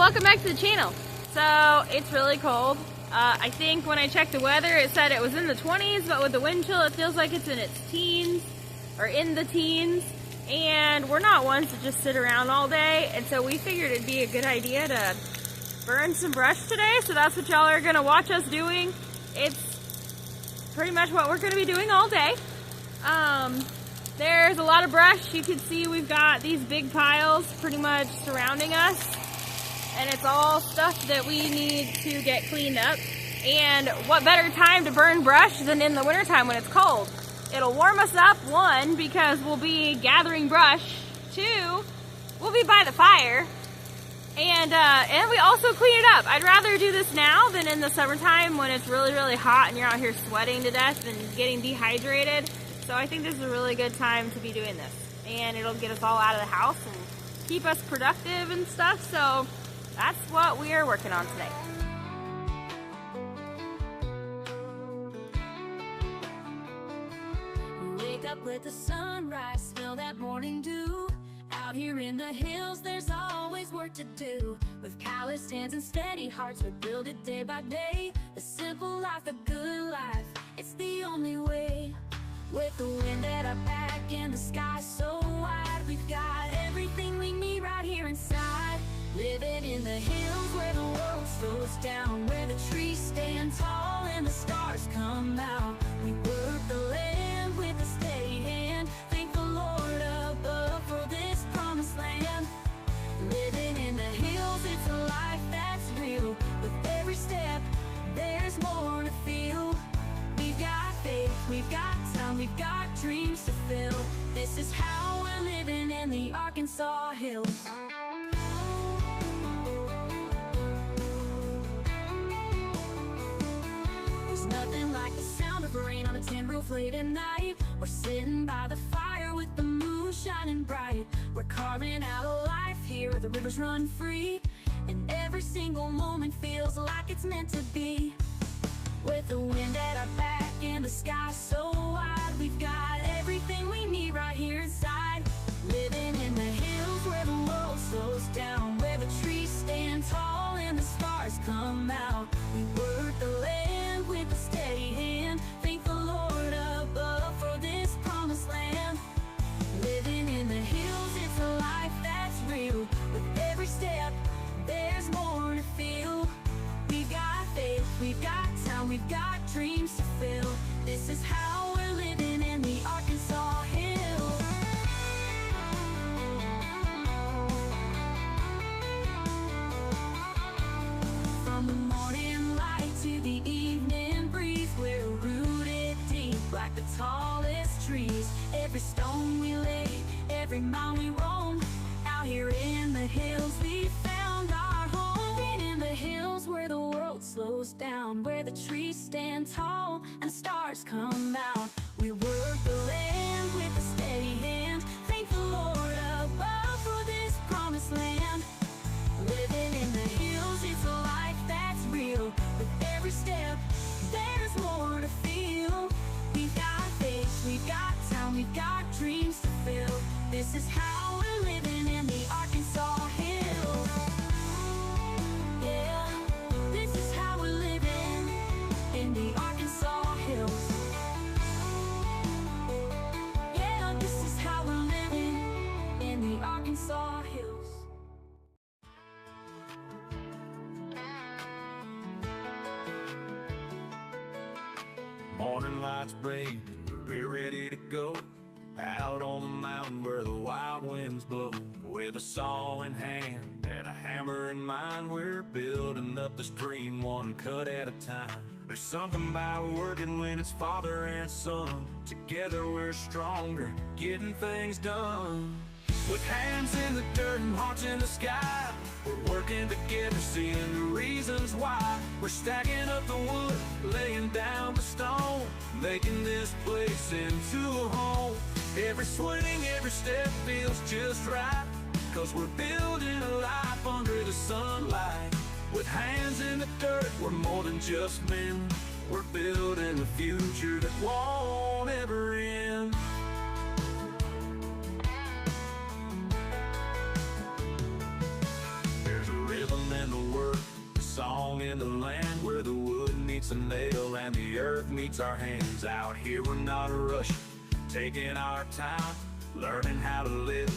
welcome back to the channel. So it's really cold. I think when I checked the weather it said it was in the 20s, but with the wind chill it feels like it's in its teens or in the teens, and we're not ones to just sit around all day, and so we figured it'd be a good idea to burn some brush today. So that's what y'all are gonna watch us doing. It's pretty much what we're gonna be doing all day. There's a lot of brush. You can see we've got these big piles pretty much surrounding us, and it's all stuff that we need to get cleaned up. And what better time to burn brush than in the wintertime when it's cold? It'll warm us up, one, because we'll be gathering brush, two, we'll be by the fire, and we also clean it up. I'd rather do this now than in the summertime when it's really, really hot and you're out here sweating to death and getting dehydrated. So I think this is a really good time to be doing this, and it'll get us all out of the house and keep us productive and stuff. So that's what we are working on today. Wake up with the sunrise, smell that morning dew. Out here in the hills, there's always work to do. With calloused hands and steady hearts, we build it day by day. A simple life, a good life, it's the only way. With the wind at our back and the sky so wide, we've got everything we need right here inside. Living in the hills where the world slows down, where the trees stand tall and the stars come out. We work the land with a steady hand, thank the Lord above for this promised land. Living in the hills, it's a life that's real. With every step, there's more to feel. We've got faith, we've got time, we've got dreams to fill. This is how we're living in the Arkansas hills. There's nothing like the sound of rain on a tin roof late at night. We're sitting by the fire with the moon shining bright. We're carving out a life here, the rivers run free, and every single moment feels like it's meant to be. With the wind at our back and the sky so wide, we've got everything we need right here inside. Living in the hills where the world slows down, where the trees stand tall and the stars come out. We work the land with a steady hand, thank the Lord above for this promised land. Living in the hills, it's a life that's real. With every step, there's more to feel. We've got faith, we've got time, we've got dreams to fill. This is how we're living in the Arkansas hills. From the morning light to the evening breeze, we're rooted deep like the tallest trees. Every stone we lay, every mile we roam, out here in the hills we found our home. In the hills where the world slows down, where the trees stand tall and stars come out. We work the land with a steady hand, thank the Lord above for this promised land. Living in the hills, it's a life that's real. With every step, there's more to feel. We've got faith, we've got time, we've got dreams to fill. This is how we're living in the Arkansas hills. Yeah, this is how we're living in the Arkansas hills. Yeah, this is how we're living in the Arkansas hills. Morning lights break, we're ready to go. Out on the mountain where the wild winds blow. With a saw in hand and a hammer in mind, we're building up this dream one cut at a time. There's something about working when it's father and son. Together we're stronger, getting things done. With hands in the dirt and hearts in the sky, we're working together, seeing the reasons why. We're stacking up the wood, laying down the stone, making this place into a home. Every swing, every step feels just right, 'cause we're building a life under the sunlight. With hands in the dirt, we're more than just men. We're building a future that won't ever end. There's a rhythm in hits a nail and the earth meets our hands. Out here we're not rushing, taking our time, learning how to live,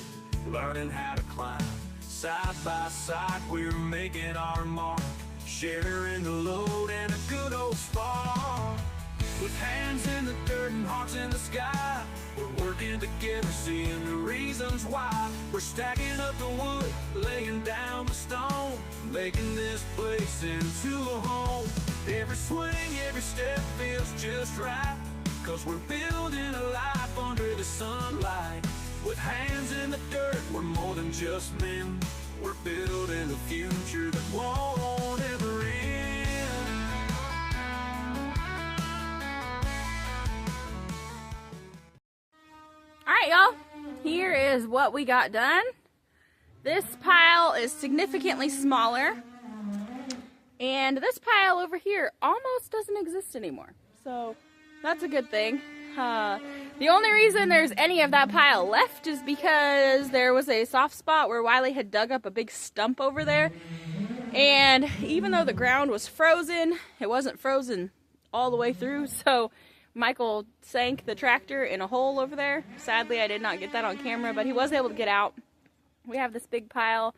learning how to climb. Side by side we're making our mark, sharing the load and a good old spark. With hands in the dirt and hearts in the sky, we're working together, seeing the reasons why. We're stacking up the wood, laying down the stone, making this place into a home. Every swing, every step feels just right, 'cause we're building a life under the sunlight. With hands in the dirt, we're more than just men. We're building a future that won't ever end. Alright, y'all, here is what we got done. This pile is significantly smaller, and this pile over here almost doesn't exist anymore, so that's a good thing. The only reason there's any of that pile left is because there was a soft spot where Wiley had dug up a big stump over there, and even though the ground was frozen, it wasn't frozen all the way through, so Michael sank the tractor in a hole over there. Sadly, I did not get that on camera, but he was able to get out. We have this big pile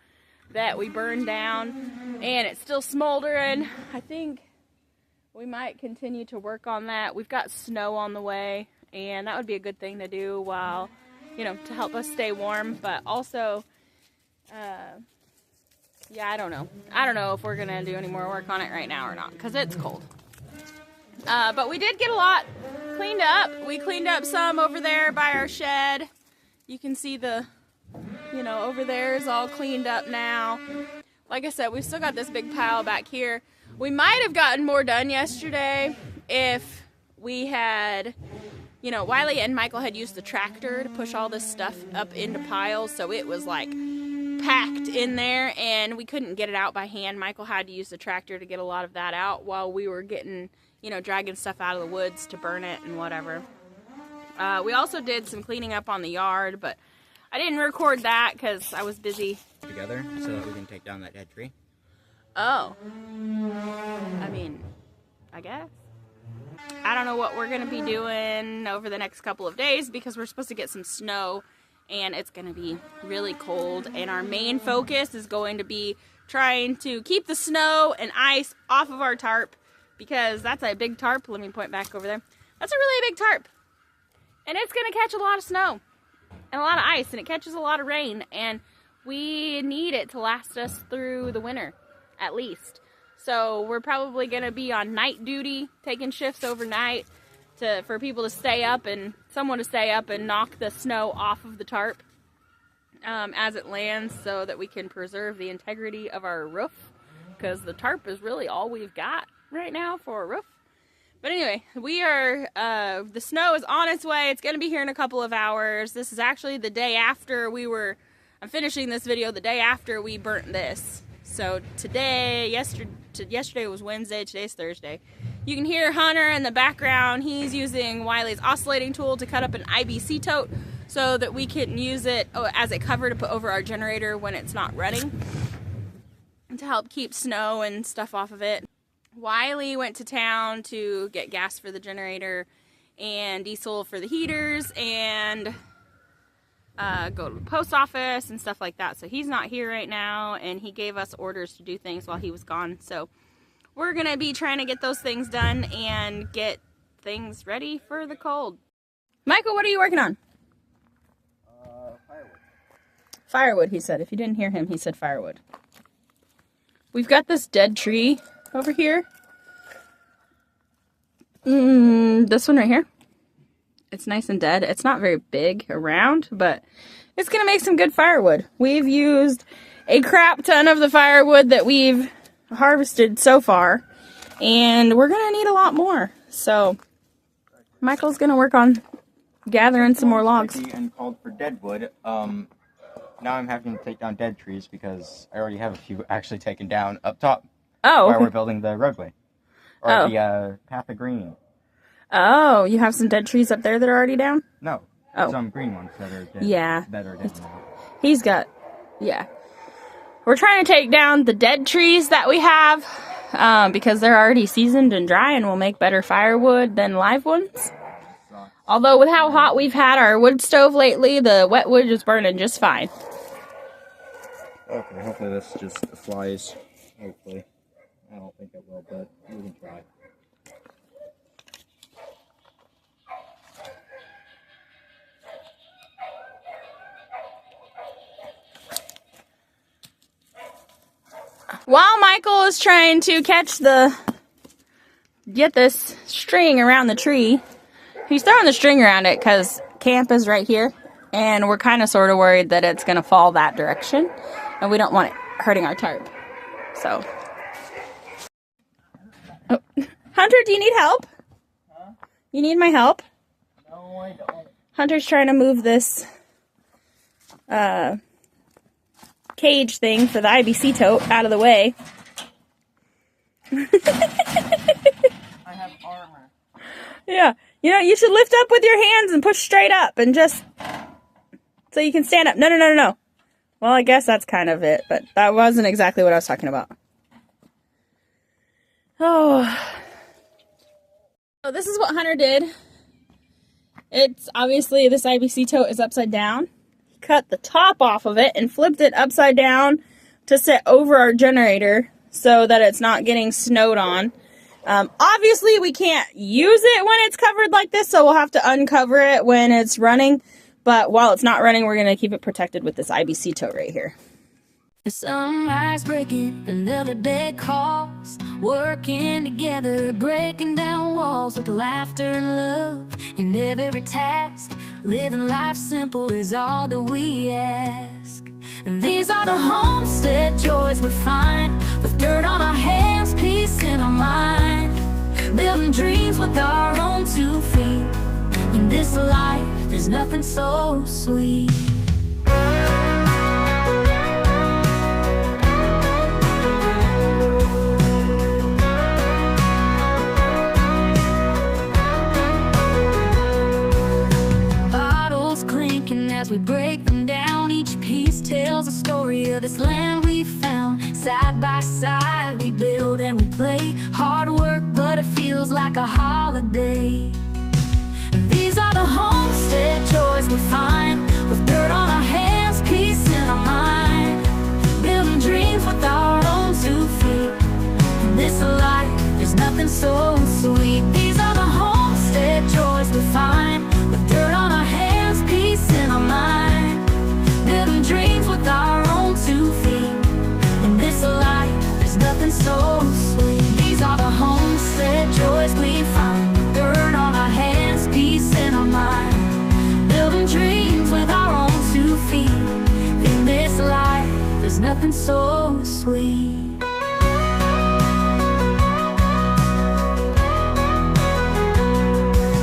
that we burned down, and it's still smoldering. I think we might continue to work on that. We've got snow on the way, and that would be a good thing to do while, you know, to help us stay warm, but also, yeah, I don't know. I don't know if we're gonna do any more work on it right now or not, because it's cold. But we did get a lot cleaned up. We cleaned up some over there by our shed. You can see the, you know, over there is all cleaned up now. Like I said, we've still got this big pile back here. We might have gotten more done yesterday if we had, you know, Wiley and Michael had used the tractor to push all this stuff up into piles, so it was like packed in there, and we couldn't get it out by hand. Michael had to use the tractor to get a lot of that out while we were getting, you know, dragging stuff out of the woods to burn it and whatever. We also did some cleaning up on the yard, but I didn't record that because I was busy. Together so that we can take down that dead tree. Oh. I mean, I guess. I don't know what we're going to be doing over the next couple of days because we're supposed to get some snow and it's going to be really cold, and our main focus is going to be trying to keep the snow and ice off of our tarp, because that's a big tarp. Let me point back over there. That's a really big tarp, and it's going to catch a lot of snow and a lot of ice, and it catches a lot of rain, and we need it to last us through the winter at least. So we're probably going to be on night duty, taking shifts overnight for people to stay up and someone to stay up and knock the snow off of the tarp as it lands, so that we can preserve the integrity of our roof, because the tarp is really all we've got right now for a roof. But anyway, we are, the snow is on its way. It's going to be here in a couple of hours. This is actually the day after I'm finishing this video the day after we burnt this. So yesterday was Wednesday, today's Thursday. You can hear Hunter in the background. He's using Wiley's oscillating tool to cut up an IBC tote so that we can use it as a cover to put over our generator when it's not running, to help keep snow and stuff off of it. Wiley went to town to get gas for the generator and diesel for the heaters and go to the post office and stuff like that. So he's not here right now, and he gave us orders to do things while he was gone. So we're going to be trying to get those things done and get things ready for the cold. Michael, what are you working on? Firewood. Firewood, he said. If you didn't hear him, he said firewood. We've got this dead tree over here. This one right here. It's nice and dead. It's not very big around, but it's going to make some good firewood. We've used a crap ton of the firewood that we've harvested so far, and we're going to need a lot more. So Michael's going to work on gathering some more logs. And called for dead wood. Now I'm having to take down dead trees because I already have a few actually taken down up top. Oh. While we're building the roadway. Or the path of green. Oh, you have some dead trees up there that are already down? No. Oh. Some green ones that are dead. Yeah. That are down now. He's got, yeah. We're trying to take down the dead trees that we have because they're already seasoned and dry and will make better firewood than live ones. Although with how hot we've had our wood stove lately, the wet wood is burning just fine. Okay, hopefully this just flies. Hopefully. I don't think it will, but we can try. While Michael is trying to get this string around the tree, he's throwing the string around it because camp is right here, and we're kind of sort of worried that it's going to fall that direction, and we don't want it hurting our tarp. So, oh. Hunter, do you need help? Huh? You need my help? No, I don't. Hunter's trying to move this cage thing for the IBC tote out of the way. I have armor. Yeah. You know, you should lift up with your hands and push straight up and just so you can stand up. No. Well, I guess that's kind of it, but that wasn't exactly what I was talking about. Oh. So this is what Hunter did. It's obviously this IBC tote is upside down. He cut the top off of it and flipped it upside down to sit over our generator so that it's not getting snowed on. Obviously, we can't use it when it's covered like this, so we'll have to uncover it when it's running. But while it's not running, we're going to keep it protected with this IBC tote right here. The sunrise breaking, another day calls. Working together, breaking down walls with laughter and love in every task. Living life simple is all that we ask. And these are the homestead joys we find, with dirt on our hands, peace in our mind. Building dreams with our own 2 feet. In this life, there's nothing so sweet. Bottles clinking as we break them down. Each piece tells a story of this land we found. Side by side, we build and we play. Hard work, but it feels like a holiday. These are the homestead joys we find, with dirt on our hands, peace in our mind. Building dreams with our own 2 feet. In this life, there's nothing so sweet. These are the homestead joys we find, with dirt on our hands, peace in our mind. Building dreams with our own 2 feet. In this life, there's nothing so sweet. These are the homestead joys we find, with dirt on our hands, peace in our mind. Building dreams with our own 2 feet. In this life, there's nothing so sweet.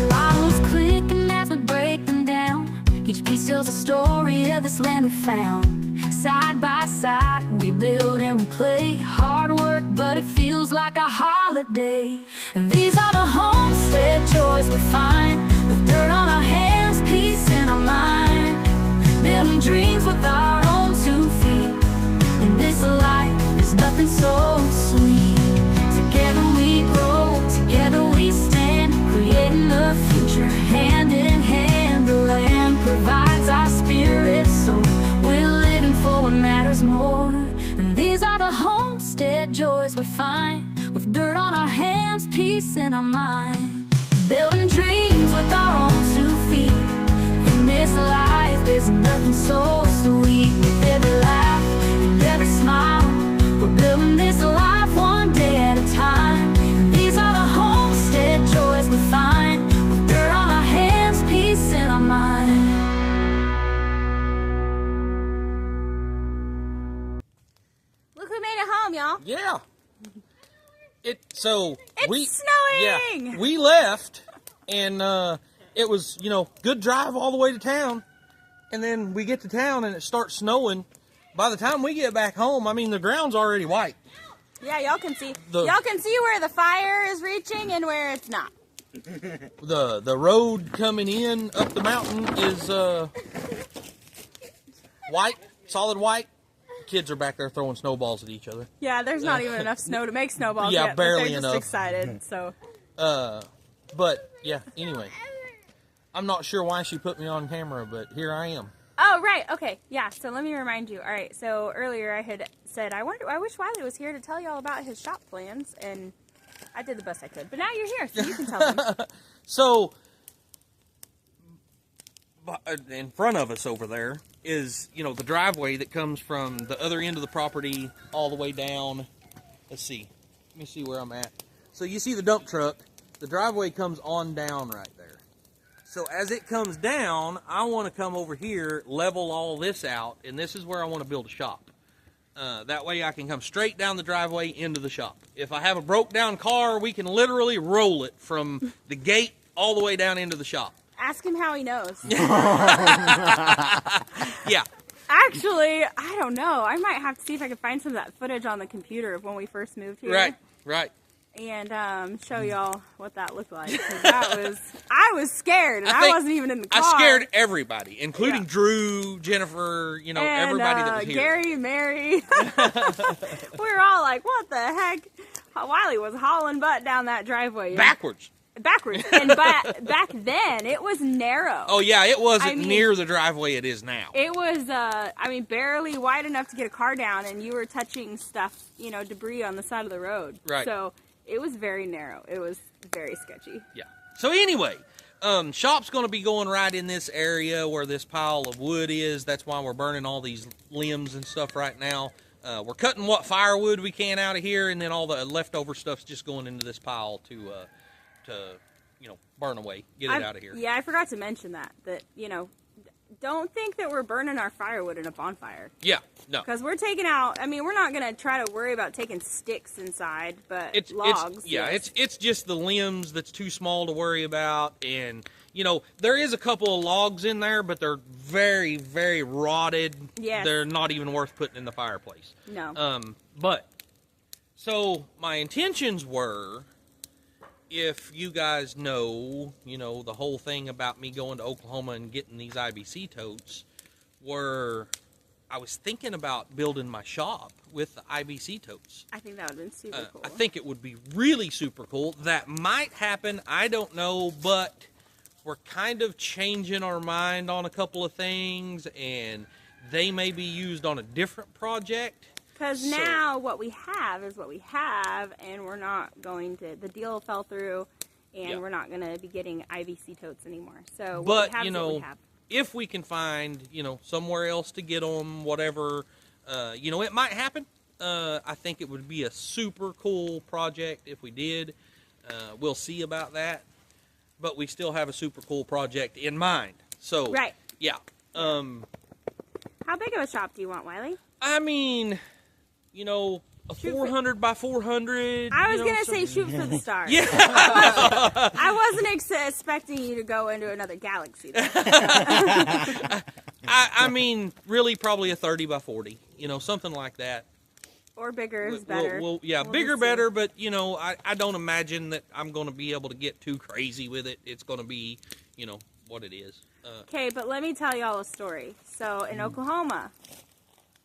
Bottles clicking as we break them down. Each piece tells a story of this land we found. Side by side, we build and we play. Hard work, but it feels like a holiday. And these are the homestead joys we find, with dirt on our hands, peace in our mind. Building dreams with our own 2 feet. In this life, there's nothing so sweet. Together we grow, together we stand, creating a future hand in hand. The land provides our spirit, so we're living for what matters more. And these are the homestead joys we find, with dirt on our hands, peace in our mind. Building dreams with our own 2 feet. In this life, there's nothing so sweet. With every laugh and every smile, we're building this life one day at a time. And these are the homestead joys we find, with dirt on our hands, peace in our mind. Look who made it home, y'all. Yeah. It's snowing! Yeah, we left, and it was, good drive all the way to town, and then we get to town and it starts snowing. By the time we get back home, the ground's already white. Yeah, y'all can see. Y'all can see where the fire is reaching and where it's not. The road coming in up the mountain is white, solid white. kids are back there throwing snowballs at each other. Yeah, there's not even enough snow to make snowballs Yeah, yet. barely but they're enough. just excited, so. But yeah, anyway, I'm not sure why she put me on camera, but here I am. Oh, right. Okay. Yeah. So let me remind you. All right. So earlier I had said, I wish Wiley was here to tell you all about his shop plans, and I did the best I could. But now you're here, so you can tell them. So, in front of us over there is, you know, the driveway that comes from the other end of the property all the way down. Let's see. Let me see where I'm at. So you see the dump truck. The driveway comes on down right there. So as it comes down, I want to come over here, level all this out, and this is where I want to build a shop. That way I can come straight down the driveway into the shop. If I have a broke down car, we can literally roll it from the gate all the way down into the shop. Ask him how he knows. Yeah. Actually, I don't know. I might have to see if I can find some of that footage on the computer of when we first moved here. Right. And show y'all what that looked like. 'Cause I was scared, and I wasn't even in the car. I scared everybody, including Drew, Jennifer, you know, and, everybody that was here. Gary, Mary. We were all like, what the heck? Wiley was hauling butt down that driveway. Backwards. And back then, it was narrow. Oh, yeah, it wasn't near the driveway it is now. It was, barely wide enough to get a car down, and you were touching stuff, you know, debris on the side of the road. Right. So it was very narrow. It was very sketchy. Yeah. So anyway, shop's going to be going right in this area where this pile of wood is. That's why we're burning all these limbs and stuff right now. We're cutting what firewood we can out of here, and then all the leftover stuff's just going into this pile to you know, burn away, get it out of here. Yeah, I forgot to mention that, you know, don't think that we're burning our firewood in a bonfire. Yeah, no. Because we're taking out, we're not going to try to worry about taking sticks inside, but logs. It's just the limbs that's too small to worry about, and, you know, there is a couple of logs in there, but they're very, very rotted. Yes. They're not even worth putting in the fireplace. No. So my intentions were, if you guys know, you know, the whole thing about me going to Oklahoma and getting these IBC totes, were I was thinking about building my shop with the IBC totes. I think that would have been super cool. I think it would be really super cool. That might happen. I don't know, but we're kind of changing our mind on a couple of things, and they may be used on a different project. Because now what we have is what we have, and we're not going to, the deal fell through, and we're not going to be getting IBC totes anymore. So what we have is what we have. If we can find, you know, somewhere else to get them, whatever, you know, it might happen. I think it would be a super cool project if we did. We'll see about that. But we still have a super cool project in mind. So, yeah. How big of a shop do you want, Wiley? I mean, you know, a 400 by 400. I was going to say shoot for the stars. Yeah. I wasn't expecting you to go into another galaxy. I mean, really probably a 30 by 40. You know, something like that. Or bigger is better. Bigger better, but, you know, I don't imagine that I'm going to be able to get too crazy with it. It's going to be, you know, what it is. Okay, but let me tell y'all a story. So, in Oklahoma,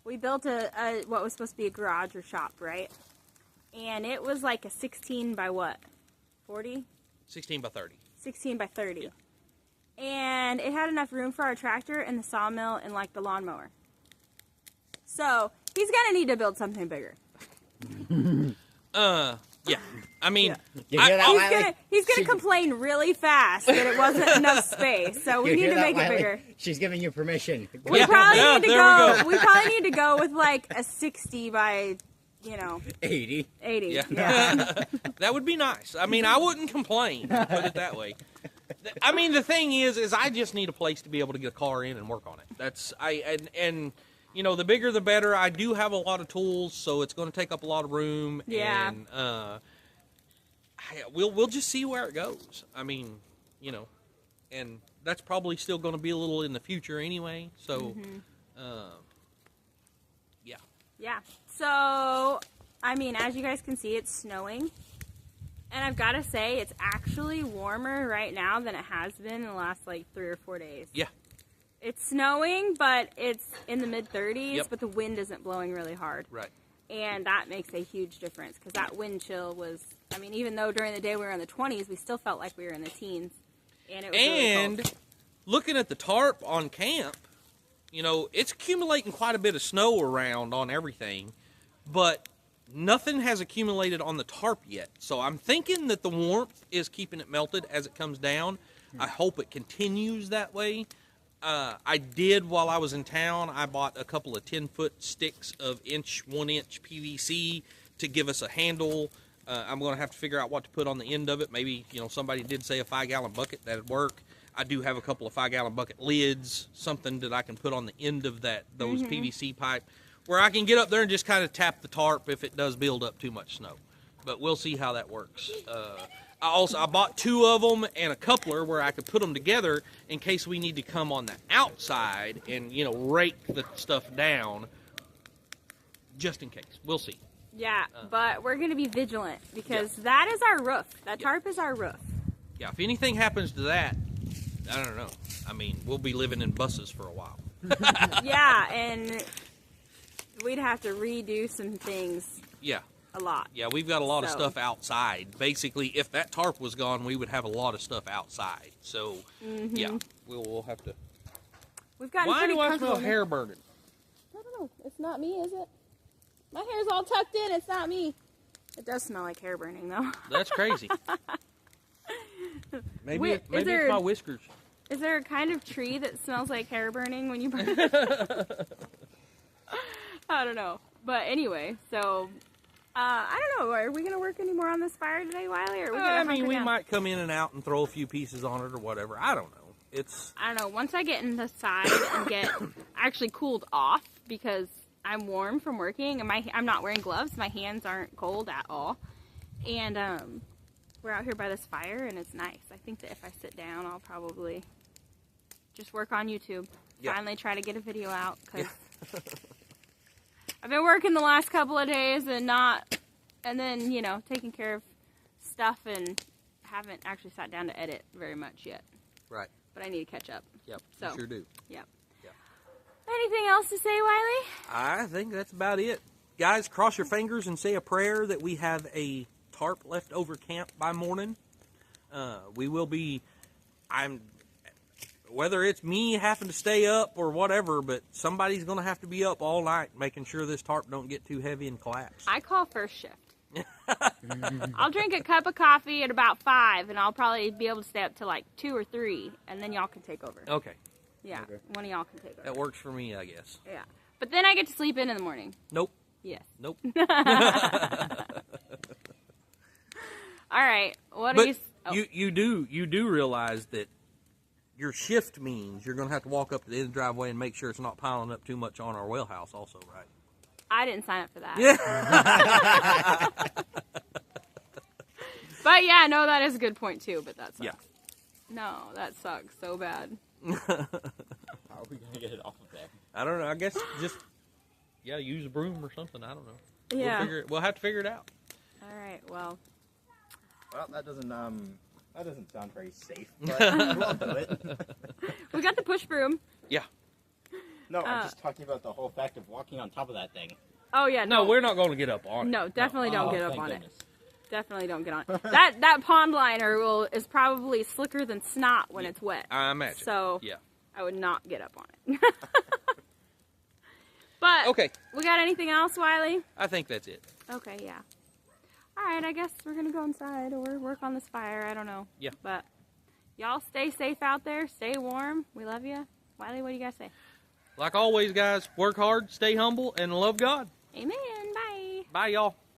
we built a what was supposed to be a garage or shop, right? And it was like a 16 by what? 40? 16 by 30. 16 by 30. Yeah. And it had enough room for our tractor and the sawmill and like the lawnmower. So, he's going to need to build something bigger. Yeah. I mean, he's gonna complain really fast that it wasn't enough space. So we need to make it bigger. She's giving you permission. We probably need to go. We probably need to go with like a 60 by, you know, 80. 80. Yeah. That would be nice. I mean, I wouldn't complain. Put it that way. I mean, the thing is I just need a place to be able to get a car in and work on it. And you know, the bigger the better. I do have a lot of tools, so it's going to take up a lot of room. Yeah. And we'll just see where it goes. I mean, you know, and that's probably still going to be a little in the future anyway. So, yeah. Yeah. So, I mean, as you guys can see, it's snowing. And I've got to say, it's actually warmer right now than it has been in the last, like, 3 or 4 days. Yeah. It's snowing, but it's in the mid-30s, Yep. but the wind isn't blowing really hard. Right. And that makes a huge difference because that wind chill was, I mean, even though during the day we were in the 20s, we still felt like we were in the teens. And it was really cold. Looking at the tarp on camp, you know, it's accumulating quite a bit of snow around on everything, but nothing has accumulated on the tarp yet. So I'm thinking that the warmth is keeping it melted as it comes down. I hope it continues that way. I did, while I was in town, I bought a couple of 10-foot sticks of 1-inch PVC to give us a handle. I'm going to have to figure out what to put on the end of it. Maybe, you know, somebody did say a 5-gallon bucket. That'd work. I do have a couple of 5-gallon bucket lids, something that I can put on the end of those PVC pipe, where I can get up there and just kind of tap the tarp if it does build up too much snow. But we'll see how that works. I bought 2 of them and a coupler where I could put them together in case we need to come on the outside and, you know, rake the stuff down, just in case. We'll see. Yeah, but we're going to be vigilant because that is our roof. That tarp is our roof. Yeah, if anything happens to that, I don't know. I mean, we'll be living in buses for a while. Yeah, and we'd have to redo some things. Yeah. A lot. Yeah, we've got a lot of stuff outside. Basically, if that tarp was gone, we would have a lot of stuff outside. So, yeah, we'll have to. We've got. Why do I smell hair burning? I don't know. It's not me, is it? My hair's all tucked in. It's not me. It does smell like hair burning, though. That's crazy. Maybe it's my whiskers. Is there a kind of tree that smells like hair burning when you burn it? I don't know. But anyway, so. I don't know. Are we going to work any more on this fire today, Wiley? Or are we I mean, we might come in and out and throw a few pieces on it or whatever. I don't know. I don't know. Once I get inside and get actually cooled off because I'm warm from working and I'm not wearing gloves. My hands aren't cold at all. And we're out here by this fire and it's nice. I think that if I sit down, I'll probably just work on YouTube. Yeah. Finally try to get a video out because... I've been working the last couple of days and then, you know, taking care of stuff and haven't actually sat down to edit very much yet. Right. But I need to catch up. Yep, so, you sure do. Yep. Anything else to say, Wiley? I think that's about it. Guys, cross your fingers and say a prayer that we have a tarp left over camp by morning. We will be, whether it's me having to stay up or whatever, but somebody's going to have to be up all night making sure this tarp don't get too heavy and collapse. I call first shift. I'll drink a cup of coffee at about 5, and I'll probably be able to stay up till like 2 or 3, and then y'all can take over. Okay. Yeah, one of y'all can take over. That works for me, I guess. Yeah. But then I get to sleep in the morning. Nope. Yes. Nope. All right. What are you... You do realize that your shift means you're going to have to walk up to the end of the driveway and make sure it's not piling up too much on our well house also, right? I didn't sign up for that. Yeah. But yeah, no, that is a good point too, but that sucks. Yeah. No, that sucks so bad. How are we going to get it off of there? I don't know. I guess just, use a broom or something. I don't know. Yeah. We'll have to figure it out. All right, well. Well, that doesn't sound very safe, but we'll do it. We got the push broom. Yeah. No, I'm just talking about the whole fact of walking on top of that thing. Oh, yeah. No, we're not going to get up on it. No, definitely don't get up on goodness. it. Definitely don't get on it. That pond liner is probably slicker than snot when it's wet. I imagine. So, yeah. I would not get up on it. But, okay. We got anything else, Wiley? I think that's it. Okay, yeah. All right, I guess we're going to go inside or work on this fire. I don't know. Yeah. But y'all stay safe out there. Stay warm. We love you. Wiley, what do you guys say? Like always, guys, work hard, stay humble, and love God. Amen. Bye. Bye, y'all.